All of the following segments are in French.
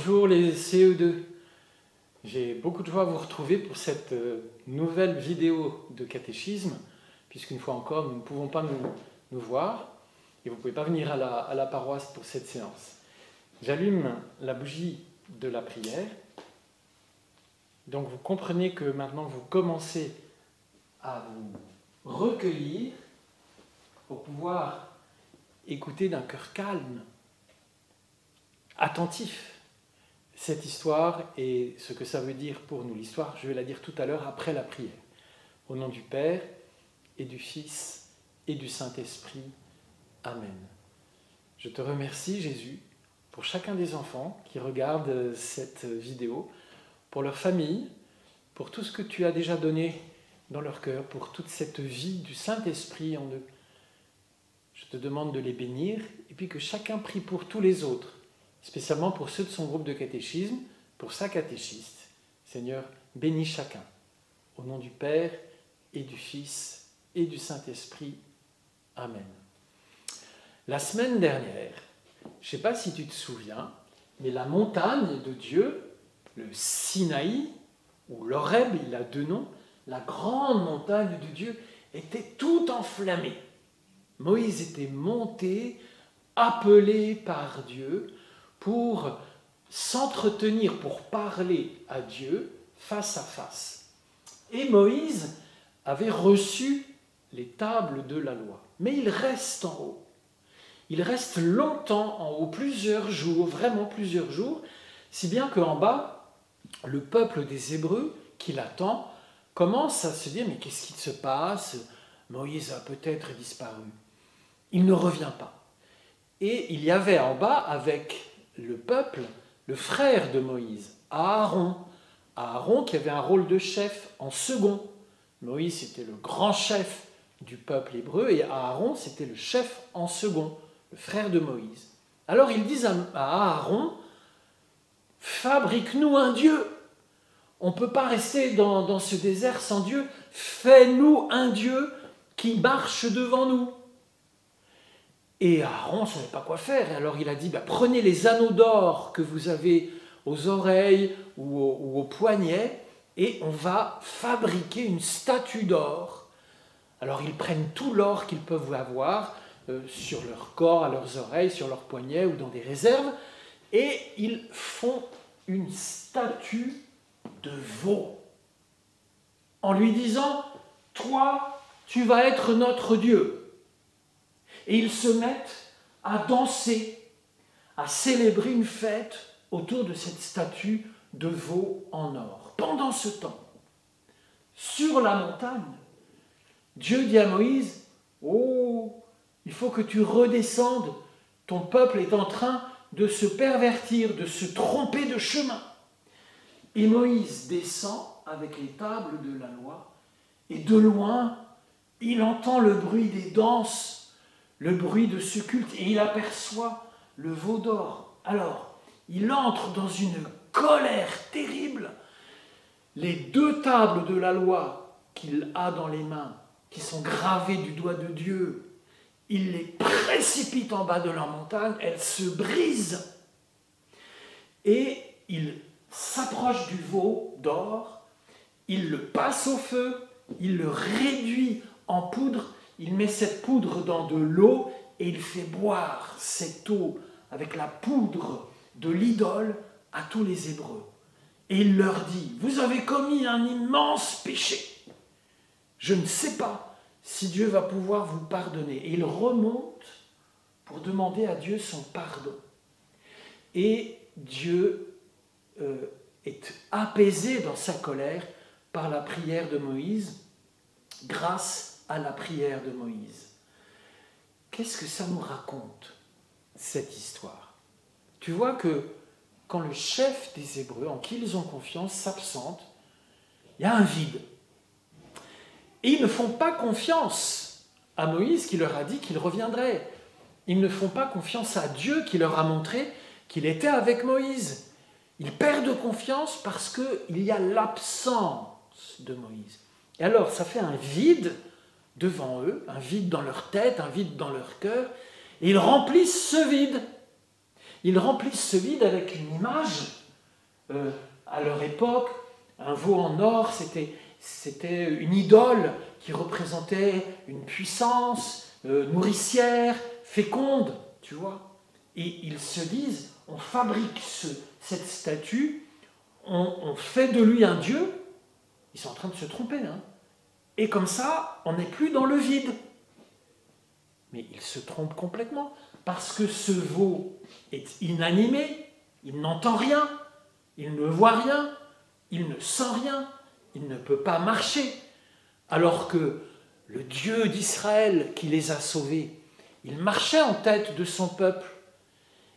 Bonjour les CE2. J'ai beaucoup de joie à vous retrouver pour cette nouvelle vidéo de catéchisme, puisqu'une fois encore, nous ne pouvons pas nous voir et vous ne pouvez pas venir à la paroisse pour cette séance. J'allume la bougie de la prière. Donc vous comprenez que maintenant vous commencez à vous recueillir pour pouvoir écouter d'un cœur calme, attentif, cette histoire et ce que ça veut dire pour nous. L'histoire, je vais la dire tout à l'heure après la prière. Au nom du Père et du Fils et du Saint-Esprit. Amen. Je te remercie, Jésus, pour chacun des enfants qui regardent cette vidéo, pour leur famille, pour tout ce que tu as déjà donné dans leur cœur, pour toute cette vie du Saint-Esprit en eux. Je te demande de les bénir et puis que chacun prie pour tous les autres, spécialement pour ceux de son groupe de catéchisme, pour sa catéchiste. Seigneur, bénis chacun. Au nom du Père et du Fils et du Saint-Esprit. Amen. La semaine dernière, je ne sais pas si tu te souviens, mais la montagne de Dieu, le Sinaï, ou l'Horeb, il a deux noms, la grande montagne de Dieu, était tout enflammée. Moïse était monté, appelé par Dieu, pour s'entretenir, pour parler à Dieu face à face. Et Moïse avait reçu les tables de la loi. Mais il reste en haut. Il reste longtemps en haut, plusieurs jours, vraiment plusieurs jours, si bien qu'en bas, le peuple des Hébreux, qui l'attend, commence à se dire « Mais qu'est-ce qui se passe? Moïse a peut-être disparu. » Il ne revient pas. Et il y avait en bas, avec le peuple, le frère de Moïse, Aaron. Aaron qui avait un rôle de chef en second. Moïse était le grand chef du peuple hébreu et Aaron c'était le chef en second, le frère de Moïse. Alors ils disent à Aaron, fabrique-nous un Dieu. On ne peut pas rester dans ce désert sans Dieu. Fais-nous un Dieu qui marche devant nous. Et Aaron ne savait pas quoi faire. Et alors il a dit, prenez les anneaux d'or que vous avez aux oreilles ou aux poignets et on va fabriquer une statue d'or. Alors ils prennent tout l'or qu'ils peuvent avoir sur leur corps, à leurs oreilles, sur leurs poignets ou dans des réserves et ils font une statue de veau en lui disant, toi, tu vas être notre Dieu. Et ils se mettent à danser, à célébrer une fête autour de cette statue de veau en or. Pendant ce temps, sur la montagne, Dieu dit à Moïse, « Oh, il faut que tu redescendes, ton peuple est en train de se pervertir, de se tromper de chemin. » Et Moïse descend avec les tables de la loi, et de loin, il entend le bruit des danses, le bruit de ce culte, et il aperçoit le veau d'or. Alors, il entre dans une colère terrible. Les deux tables de la loi qu'il a dans les mains, qui sont gravées du doigt de Dieu, il les précipite en bas de la montagne, elles se brisent. Et il s'approche du veau d'or, il le passe au feu, il le réduit en poudre, il met cette poudre dans de l'eau et il fait boire cette eau avec la poudre de l'idole à tous les Hébreux. Et il leur dit, vous avez commis un immense péché. Je ne sais pas si Dieu va pouvoir vous pardonner. Et il remonte pour demander à Dieu son pardon. Et Dieu est apaisé dans sa colère par la prière de Moïse, grâce à la prière de Moïse. Qu'est-ce que ça nous raconte, cette histoire? Tu vois que quand le chef des Hébreux, en qui ils ont confiance, s'absente, il y a un vide. Et ils ne font pas confiance à Moïse qui leur a dit qu'il reviendrait. Ils ne font pas confiance à Dieu qui leur a montré qu'il était avec Moïse. Ils perdent confiance parce qu'il y a l'absence de Moïse. Et alors, ça fait un vide devant eux, un vide dans leur tête, un vide dans leur cœur, et ils remplissent ce vide. ils remplissent ce vide avec une image. À leur époque, un veau en or, c'était une idole qui représentait une puissance nourricière, féconde, tu vois. Et ils se disent, on fabrique cette statue, on fait de lui un dieu. Ils sont en train de se tromper, hein. Et comme ça, on n'est plus dans le vide. Mais ils se trompent complètement, parce que ce veau est inanimé, il n'entend rien, il ne voit rien, il ne sent rien, il ne peut pas marcher. Alors que le Dieu d'Israël qui les a sauvés, il marchait en tête de son peuple.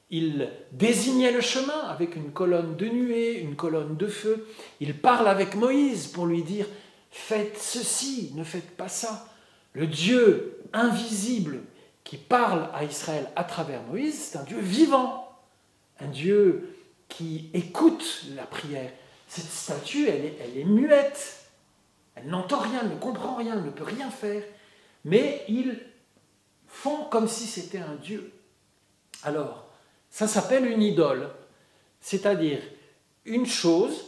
Il désignait le chemin avec une colonne de nuée, une colonne de feu. Il parle avec Moïse pour lui dire « Faites ceci, ne faites pas ça ». Le Dieu invisible qui parle à Israël à travers Moïse, c'est un Dieu vivant, un Dieu qui écoute la prière. Cette statue, elle est muette, elle n'entend rien, elle ne comprend rien, elle ne peut rien faire, mais ils font comme si c'était un Dieu. Alors, ça s'appelle une idole, c'est-à-dire une chose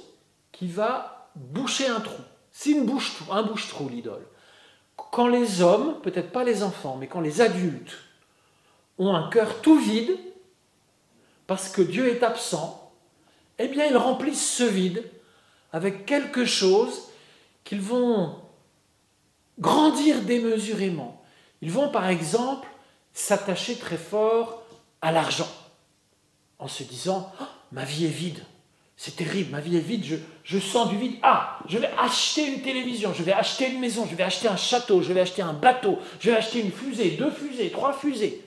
qui va boucher un trou. C'est un bouche-trou, l'idole. Quand les hommes, peut-être pas les enfants, mais quand les adultes ont un cœur tout vide, parce que Dieu est absent, eh bien ils remplissent ce vide avec quelque chose qu'ils vont grandir démesurément. Ils vont par exemple s'attacher très fort à l'argent, en se disant oh, « ma vie est vide, c'est terrible, ma vie est vide, je sens du vide. Ah, je vais acheter une télévision, je vais acheter une maison, je vais acheter un château, je vais acheter un bateau, je vais acheter une fusée, 2 fusées, 3 fusées.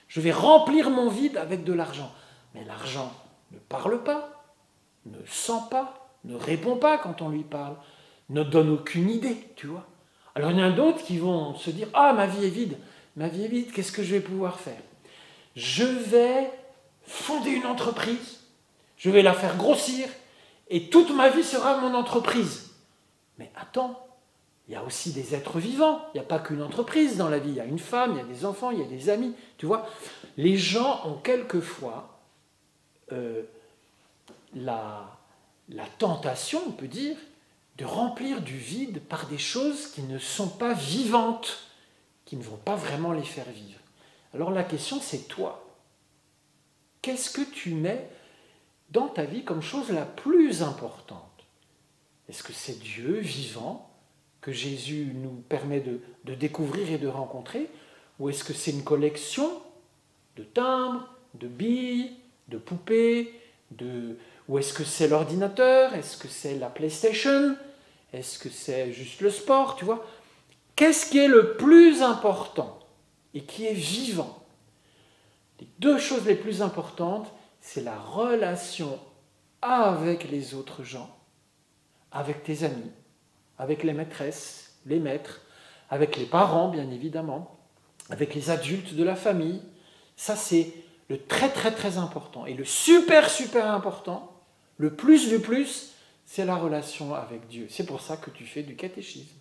Je vais remplir mon vide avec de l'argent. » Mais l'argent ne parle pas, ne sent pas, ne répond pas quand on lui parle, ne donne aucune idée, tu vois. Alors il y en a d'autres qui vont se dire « Ah, ma vie est vide, qu'est-ce que je vais pouvoir faire? Je vais fonder une entreprise. Je vais la faire grossir et toute ma vie sera mon entreprise. » Mais attends, il y a aussi des êtres vivants. Il n'y a pas qu'une entreprise dans la vie. Il y a une femme, il y a des enfants, il y a des amis. Tu vois, les gens ont quelquefois la tentation, on peut dire, de remplir du vide par des choses qui ne sont pas vivantes, qui ne vont pas vraiment les faire vivre. Alors la question, c'est toi. Qu'est-ce que tu mets dans ta vie comme chose la plus importante? Est-ce que c'est Dieu vivant que Jésus nous permet de découvrir et de rencontrer? Ou est-ce que c'est une collection de timbres, de billes, de poupées, ou est-ce que c'est l'ordinateur? Est-ce que c'est la PlayStation? Est-ce que c'est juste le sport? Tu vois? Qu'est-ce qui est le plus important et qui est vivant? Les 2 choses les plus importantes, c'est la relation avec les autres gens, avec tes amis, avec les maîtresses, les maîtres, avec les parents, bien évidemment, avec les adultes de la famille. Ça, c'est le très, très, très important. Et le super, super important, le plus du plus, c'est la relation avec Dieu. C'est pour ça que tu fais du catéchisme.